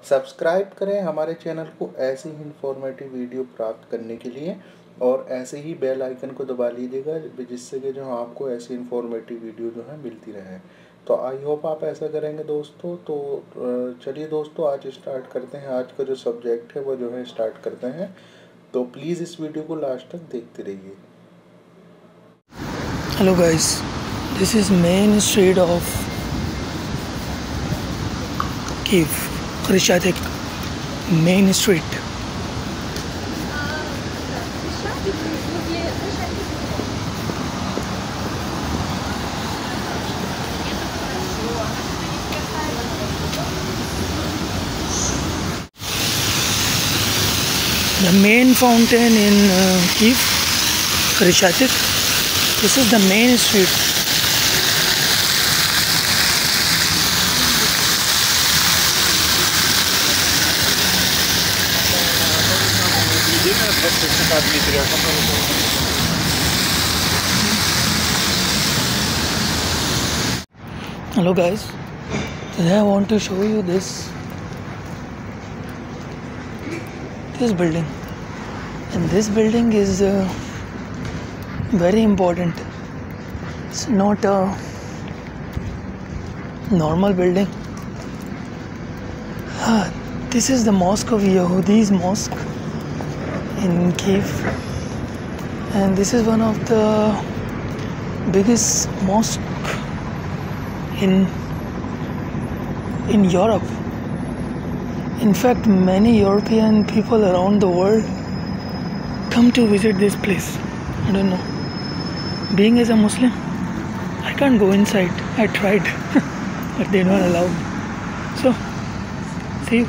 Subscribe करें हमारे channel को ऐसी ही इंफॉर्मेटिव वीडियो प्राप्त करने के लिए, और ऐसे ही बेल आइकन को दबा लीजिएगा जिससे कि जो आपको ऐसी इंफॉर्मेटिव वीडियो जो है मिलती रहे। तो आई होप आप ऐसा करेंगे दोस्तों। तो चलिए दोस्तों, आज स्टार्ट करते हैं। आज का जो सब्जेक्ट है वो जो है स्टार्ट करते हैं। तो प्लीज़ इस वीडियो को लास्ट तक देखते रहिए। Hello guys, this is main street of Kiev, Khreshchatyk main street. The main fountain in Kiev, Khreshchatyk. This is the main street. Hello guys, today I want to show you this building, and this building is very important. It's not a normal building. This is the mosque of Yehudis mosque in Kiev, and this is one of the biggest mosque in Europe. In fact, many European people around the world come to visit this place. I don't know. Being as a Muslim, I can't go inside. I tried, but they're not allowed. So, see you.